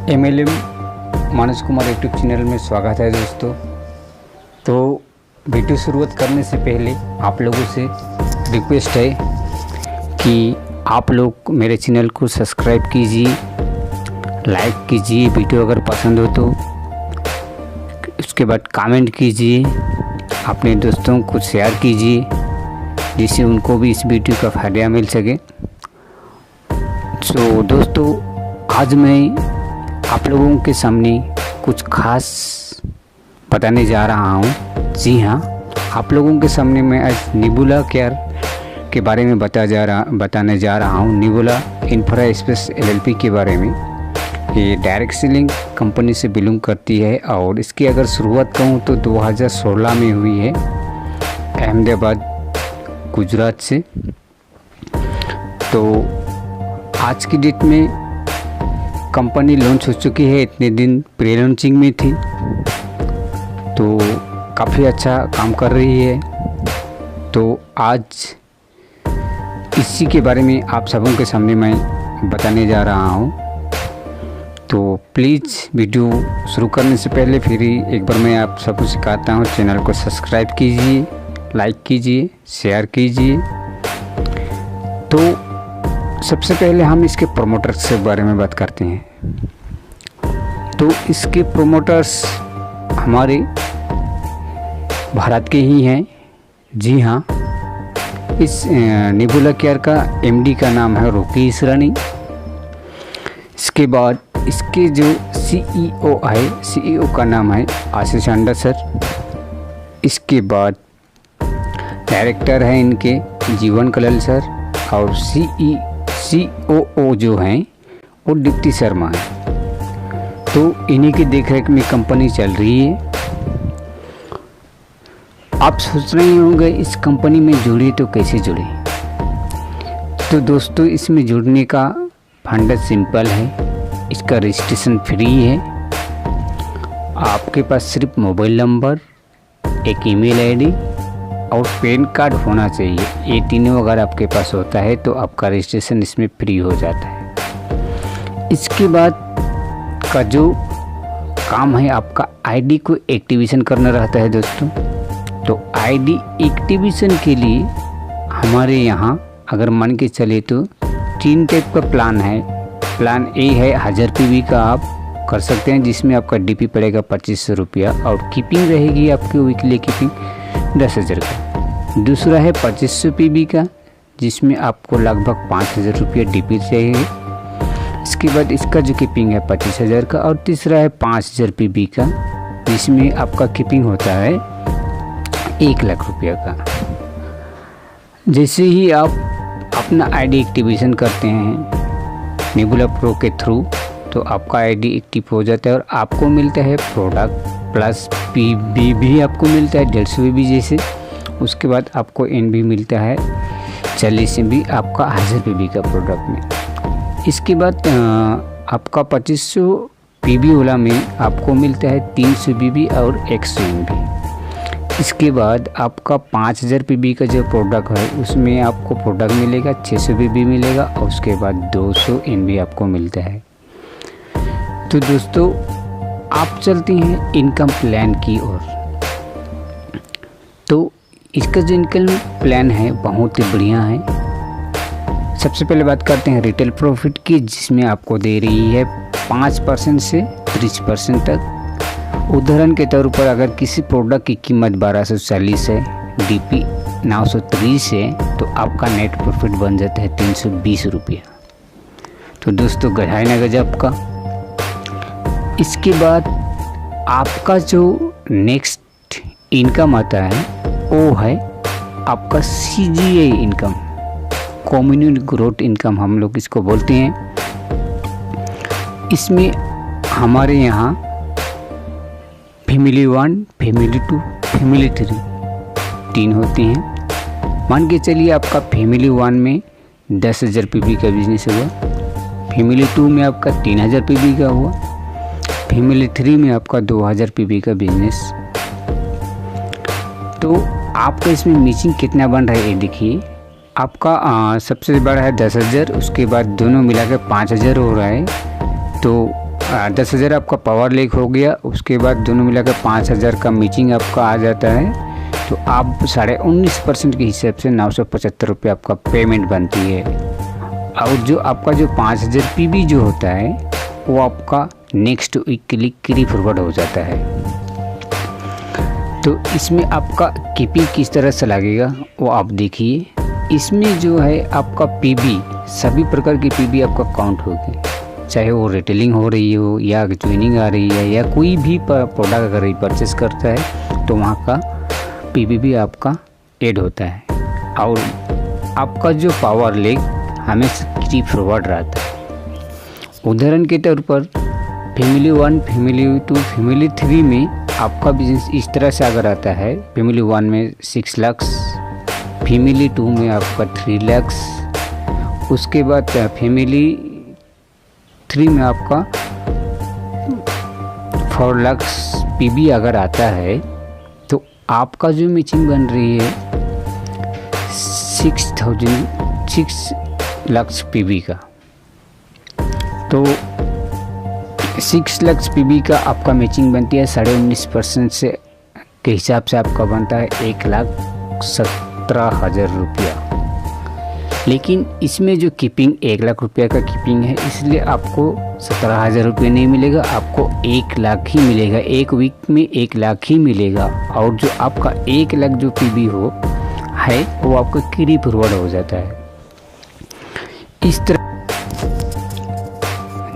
MLM Manoj Kumar YouTube channel में स्वागत है दोस्तों। तो वीडियो शुरुआत करने से पहले आप लोगों से रिक्वेस्ट है कि आप लोग मेरे चैनल को सब्सक्राइब कीजिए, लाइक कीजिए, वीडियो अगर पसंद हो तो उसके बाद कमेंट कीजिए, अपने दोस्तों को शेयर कीजिए जिससे उनको भी इस वीडियो का फ़ायदा मिल सके। तो दोस्तों आज मैं आप लोगों के सामने कुछ खास बताने जा रहा हूँ। जी हाँ, आप लोगों के सामने मैं आज निबुला केयर के बारे में बताने जा रहा हूँ। निबुला इंफ्रा स्पेस LLP के बारे में। ये डायरेक्ट सेलिंग कंपनी से बिलोंग करती है और इसकी अगर शुरुआत कहूँ तो 2016 में हुई है, अहमदाबाद गुजरात से। तो आज की डेट में कंपनी लॉन्च हो चुकी है, इतने दिन प्री लॉन्चिंग में थी, तो काफ़ी अच्छा काम कर रही है। तो आज इसी के बारे में आप सबों के सामने मैं बताने जा रहा हूँ। तो प्लीज़ वीडियो शुरू करने से पहले फिर एक बार मैं आप सबको सिखाता हूँ, चैनल को सब्सक्राइब कीजिए, लाइक कीजिए, शेयर कीजिए। तो सबसे पहले हम इसके प्रोमोटर्स के बारे में बात करते हैं। तो इसके प्रोमोटर्स हमारे भारत के ही हैं। जी हाँ, इस निबुला केयर का MD का नाम है रोकी इसरानी। इसके बाद इसके जो CEO है, CEO का नाम है आशीष अंडा सर। इसके बाद डायरेक्टर है इनके जीवन कलल सर और COO जो हैं वो दीप्ति शर्मा है। तो इन्हीं की देखरेख में कंपनी चल रही है। आप सोच रहे होंगे इस कंपनी में जुड़े तो कैसे जुड़े। तो दोस्तों इसमें जुड़ने का फंडा सिंपल है, इसका रजिस्ट्रेशन फ्री है। आपके पास सिर्फ मोबाइल नंबर, एक ईमेल ID और पैन कार्ड होना चाहिए। ये तीनों अगर आपके पास होता है तो आपका रजिस्ट्रेशन इसमें फ्री हो जाता है। इसके बाद का जो काम है आपका ID को एक्टिवेशन करना रहता है दोस्तों। तो ID एक्टिवेशन के लिए हमारे यहाँ अगर मान के चले तो 3 टाइप का प्लान है। प्लान A है 1000 PB का, आप कर सकते हैं, जिसमें आपका DP पड़ेगा 2500 रुपया और कीपिंग रहेगी आपकी वीकली कीपिंग 10,000 का। दूसरा है 2500 PB का, जिसमें आपको लगभग 5,000 रुपया DP चाहिए। इसके बाद इसका जो कीपिंग है 25,000 का। और तीसरा है 5,000 PB का, जिसमें आपका कीपिंग होता है 1 लाख रुपया का। जैसे ही आप अपना ID एक्टिवेशन करते हैं निबुला प्रो के थ्रू, तो आपका ID एक्टिव हो जाता है और आपको मिलता है प्रोडक्ट प्लस PB भी आपको मिलता है 150 PB जैसे। उसके बाद आपको NB मिलता है 40 MB आपका 1000 PB का प्रोडक्ट में। इसके बाद आपका 2500 PB वाला में आपको मिलता है 300 PB और 100 MB। इसके बाद आपका 5000 PB का जो प्रोडक्ट है उसमें आपको प्रोडक्ट मिलेगा 600 PB मिलेगा और उसके बाद 200 MB आपको मिलता है। तो दोस्तों आप चलते हैं इनकम प्लान की ओर। तो इसका जो इनकम प्लान है बहुत ही बढ़िया है। सबसे पहले बात करते हैं रिटेल प्रॉफिट की, जिसमें आपको दे रही है 5% से 30% तक। उदाहरण के तौर पर अगर किसी प्रोडक्ट की कीमत 1240 है, DP 930 है, तो आपका नेट प्रॉफिट बन जाता है 320 रुपया। तो दोस्तों गढ़ाई ना गजब का। इसके बाद आपका जो नेक्स्ट इनकम आता है वो है आपका CGI income, community growth income हम लोग इसको बोलते हैं। इसमें हमारे यहाँ फैमिली 1, फैमिली 2, फैमिली 3 होते हैं। मान के चलिए आपका फैमिली 1 में 10,000 PB का बिजनेस हुआ, फैमिली 2 में आपका 3,000 PB का हुआ, फैमिली 3 में आपका 2,000 PB का बिजनेस। तो आपका इसमें मिचिंग कितना बन रहा है ये देखिए। आपका सबसे बड़ा है 10,000, उसके बाद दोनों मिलाकर 5,000 हो रहा है। तो 10,000 आपका पावर लेक हो गया, उसके बाद दोनों मिलाकर 5,000 का मैचिंग आपका आ जाता है। तो आप 19.5% के हिसाब से 975 रुपये आपका पेमेंट बनती है। और जो आपका जो 5,000 पीबी जो होता है वो आपका नेक्स्ट वीक के लिए कैरी फॉरवर्ड हो जाता है। तो इसमें आपका कीपिंग किस तरह से लगेगा वो आप देखिए। इसमें जो है आपका पीबी, सभी प्रकार की पीबी आपका काउंट होगी, चाहे वो रिटेलिंग हो रही हो या ज्वाइनिंग आ रही है या कोई भी प्रोडक्ट अगर परचेस करता है तो वहाँ का पीबी भी आपका ऐड होता है। और आपका जो पावर लेग हमेशा कैरी फॉरवर्ड रहता है। उदाहरण के तौर पर फैमिली 1, फैमिली 2, फैमिली 3 में आपका बिजनेस इस तरह से अगर आता है, फैमिली 1 में 6 लाख, फैमिली 2 में आपका 3 लाख, उसके बाद फैमिली 3 में आपका 4 लाख पीबी अगर आता है तो आपका जो मैचिंग बन रही है 6 लाख पीबी का। तो 6 लाख पीबी का आपका मैचिंग बनती है 19.5% से के हिसाब से आपका बनता है 1,17,000 रुपया। लेकिन इसमें जो कीपिंग 1 लाख रुपया का कीपिंग है, इसलिए आपको 17,000 रुपये नहीं मिलेगा, आपको 1 लाख ही मिलेगा। एक वीक में 1 लाख ही मिलेगा। और जो आपका 1 लाख जो पीबी हो है वो आपका कैरी फॉरवर्ड हो जाता है। इस तरह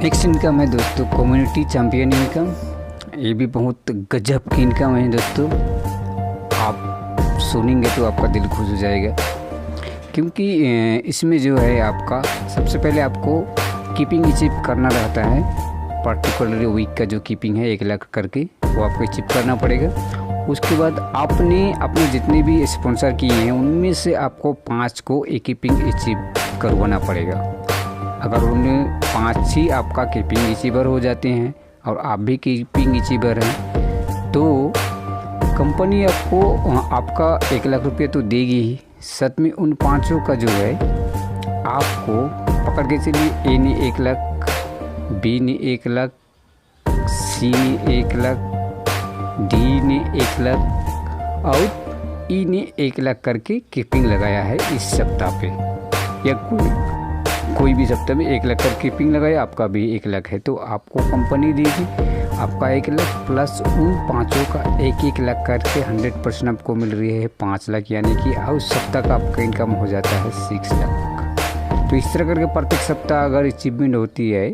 नेक्स्ट इनकम है दोस्तों कम्युनिटी चैंपियन इनकम। ये भी बहुत गजब की इनकम है दोस्तों, आप सुनेंगे तो आपका दिल खुश हो जाएगा। क्योंकि इसमें जो है आपका सबसे पहले आपको कीपिंग अचीव करना रहता है। पर्टिकुलरली वीक का जो कीपिंग है 1 लाख करके वो आपको अचीव करना पड़ेगा। उसके बाद आपने अपने जितने भी स्पॉन्सर किए हैं उनमें से आपको 5 को एक कीपिंग अचीव करवाना पड़ेगा। अगर उनमें 5 ही आपका कीपिंग अचीवर हो जाते हैं और आप भी कीपिंग अचीवर हैं तो कंपनी आपको आपका 1 लाख रुपये तो देगी ही, साथ में उन 5 का जो है आपको पकड़ के चलिए। ए ने 1 लाख, बी ने 1 लाख, सी ने 1 लाख, डी ने 1 लाख और ई ने 1 लाख करके कीपिंग लगाया है इस सप्ताह पे, या कोई भी सप्ताह में 1 लाख कर कीपिंग लगाया। आपका भी 1 लाख है तो आपको कंपनी देगी आपका 1 लाख प्लस उन 5 का 1 लाख करके 100% आपको मिल रही है 5 लाख, यानी कि उस सप्ताह का आपका इनकम हो जाता है 6 लाख। तो इस तरह करके प्रत्येक सप्ताह अगर अचीवमेंट होती है,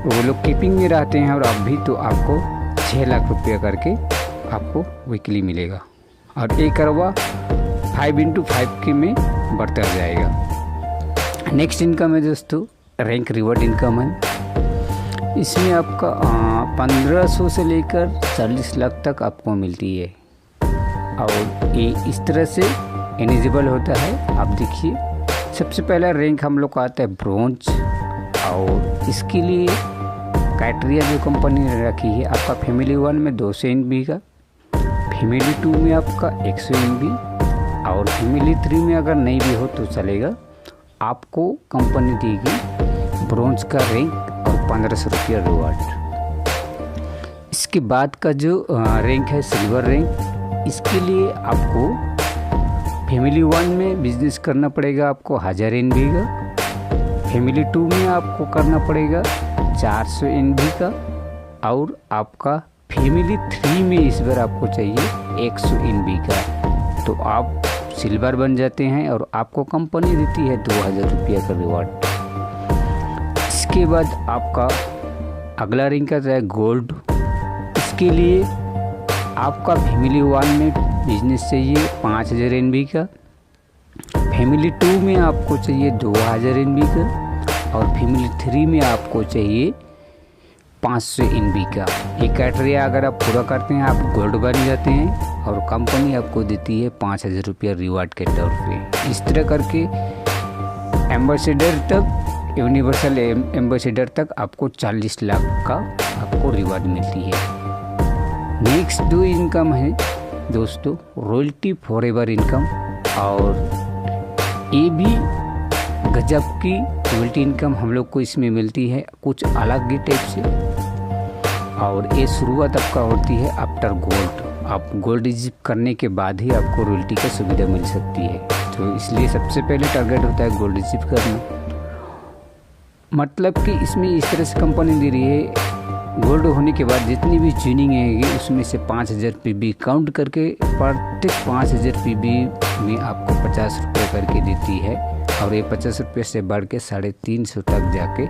वो लोग कीपिंग में रहते हैं और आप भी, तो आपको 6 लाख रुपया करके आपको वीकली मिलेगा। और एक करवा 5x5 के में बढ़ता जाएगा। नेक्स्ट इनकम है दोस्तों रैंक रिवॉर्ड इनकम है। इसमें आपका 1500 से लेकर 40 लाख तक आपको मिलती है और ये इस तरह से एलिजिबल होता है। आप देखिए सबसे पहला रैंक हम लोग का आता है ब्रोंज, और इसके लिए क्राइटेरिया जो कंपनी ने रखी है, आपका फैमिली 1 में 200 MB का, फैमिली 2 में आपका 100 MB और फैमिली 3 में अगर नहीं भी हो तो चलेगा, आपको कंपनी देगी ब्रोंज का रैंक और 1500 रुपया रिवार्ड। इसके बाद का जो रैंक है सिल्वर रैंक, इसके लिए आपको फैमिली 1 में बिजनेस करना पड़ेगा आपको 1000 MB का, फैमिली 2 में आपको करना पड़ेगा 400 MB का, और आपका फैमिली 3 में इस बार आपको चाहिए 100 MB का। तो आप सिल्वर बन जाते हैं और आपको कंपनी देती है 2000 रुपया का रिवार्ड। इसके बाद आपका अगला रैंक आता है गोल्ड। इसके लिए आपका फैमिली 1 में बिजनेस चाहिए 5000 MB का, फैमिली 2 में आपको चाहिए 2000 MB का और फैमिली 3 में आपको चाहिए 500 MB का। ये क्राइटेरिया अगर आप पूरा करते हैं आप गोल्ड बन जाते हैं और कंपनी आपको देती है 5000 रुपया रिवार्ड के तौर पे। इस तरह करके एम्बेसडर तक, यूनिवर्सल एम्बेसडर तक आपको 40 लाख का आपको रिवार्ड मिलती है। नेक्स्ट जो इनकम है दोस्तों रॉयल्टी फॉरएवर इनकम, और ये भी गजब की रॉयल्टी इनकम हम लोग को इसमें मिलती है, कुछ अलग ही टाइप से। और ये शुरुआत आपका होती है आफ्टर गोल्ड। आप गोल्ड रिसीव करने के बाद ही आपको रॉयल्टी का सुविधा मिल सकती है। तो इसलिए सबसे पहले टारगेट होता है गोल्ड रिसीव करना। मतलब कि इसमें इस तरह से कंपनी दे रही है, गोल्ड होने के बाद जितनी भी चूनिंग है उसमें से 5000 PB काउंट करके प्रत्येक 5000 PB में आपको 50 रुपये करके देती है। और ये 50 रुपये से बढ़ के 350 तक जाके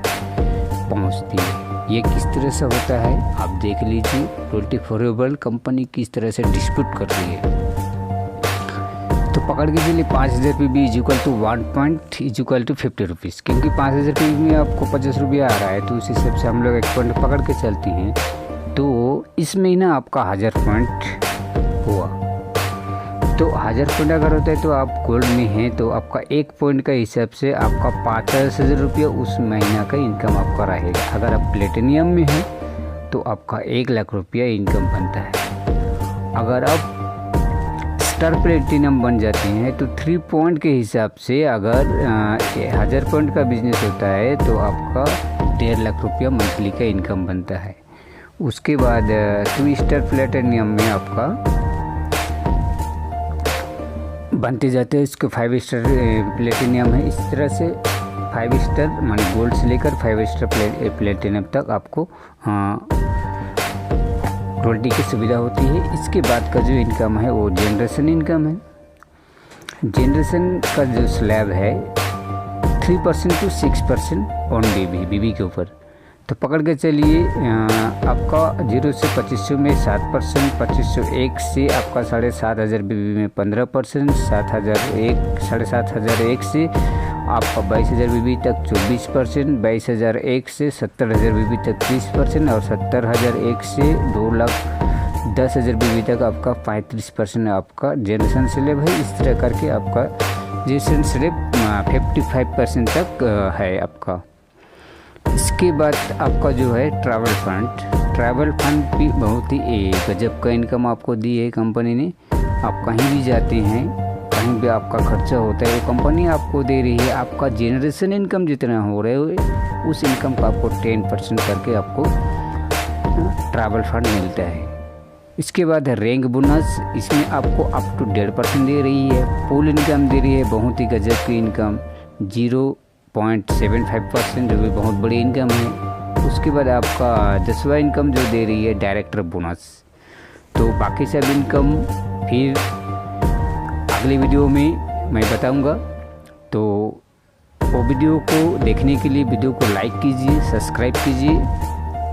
पहुंचती है। ये किस तरह से होता है आप देख लीजिए। रॉयल्टी फॉरएवर कंपनी किस तरह से डिस्प्यूट कर रही है। तो पकड़ के चलिए 5000 PB equal to 1 point equal to 50 rupees, क्योंकि 5000 PB में आपको 50 रुपया आ रहा है, तो उस हिसाब से हम लोग 1 पॉइंट पकड़ के चलती हैं। तो इसमें ना आपका 1000 पॉइंट हुआ। तो 1000 पॉइंट अगर होता है तो आप गोल्ड में हैं तो आपका 1 पॉइंट का हिसाब से आपका 5000 रुपया उस महीना का इनकम आपका रहेगा। अगर आप प्लेटिनियम में हैं तो आपका 1 लाख रुपया इनकम बनता है। अगर आप स्टार प्लेटिनम बन जाते हैं तो 3 पॉइंट के हिसाब से अगर 1000 पॉइंट का बिजनेस होता है तो आपका 1.5 लाख रुपया मंथली का इनकम बनता है। उसके बाद 2 स्टार प्लेटिनियम में आपका बनते जाते हैं। इसके 5 स्टार प्लेटिनियम है। इस तरह से 5 स्टार माने गोल्ड से लेकर 5 स्टार प्लेटिनियम तक आपको रॉयल्टी की सुविधा होती है। इसके बाद का जो इनकम है वो जनरेशन इनकम है। जनरेशन का जो स्लैब है 3% to 6% ऑन बीबी के ऊपर। तो पकड़ के चलिए आपका 0 से 2500 में 7%, 2501 से आपका 7500 बीबी में 15%, 7001 7501 से आपका 22000 बीबी तक 24%, 22001 से 70000 बीबी तक 30% और 70001 से 2,10,000 बीबी तक आपका 35% आपका जनरेशन स्लैब है। इस तरह करके आपका जनरेशन स्लैब 55% तक है आपका। इसके बाद आपका जो है ट्रैवल फंड भी बहुत ही गजब का इनकम आपको दी है कंपनी ने। आप कहीं भी जाते हैं, कहीं भी आपका खर्चा होता है वो कंपनी आपको दे रही है। आपका जनरेशन इनकम जितना हो रहा है उस इनकम का आपको 10% करके आपको ट्रैवल फंड मिलता है। इसके बाद है रैंक बोनस। इसमें आपको अप टू 1.5% दे रही है। फुल इनकम दे रही है, बहुत ही गजब की इनकम 0.75%, जो भी बहुत बड़ी इनकम है। उसके बाद आपका 10वां इनकम जो दे रही है डायरेक्टर बोनस। तो बाकी सब इनकम फिर अगली वीडियो में मैं बताऊंगा। तो वो वीडियो को देखने के लिए वीडियो को लाइक कीजिए, सब्सक्राइब कीजिए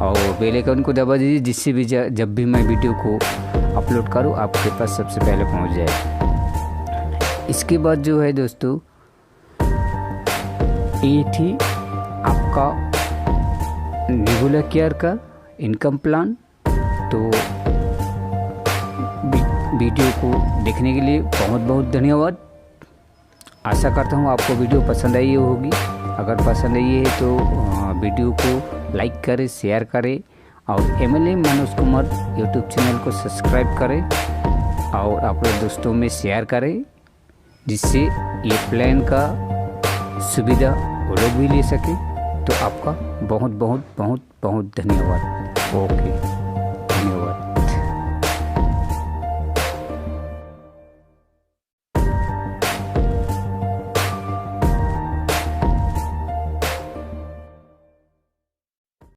और बेल आइकन को दबा दीजिए, जिससे भी जब भी मैं वीडियो को अपलोड करूं आपके पास सबसे पहले पहुंच जाए। इसके बाद जो है दोस्तों ये थी आपका निबुला केयर का इनकम प्लान। तो वीडियो को देखने के लिए बहुत बहुत धन्यवाद। आशा करता हूँ आपको वीडियो पसंद आई होगी। अगर पसंद आई है तो वीडियो को लाइक करें, शेयर करें और MLA Manoj Kumar YouTube channel को सब्सक्राइब करें और अपने दोस्तों में शेयर करें, जिससे ये प्लान का सुविधा वो लोग भी ले सके। तो आपका बहुत बहुत बहुत बहुत धन्यवाद। ओके।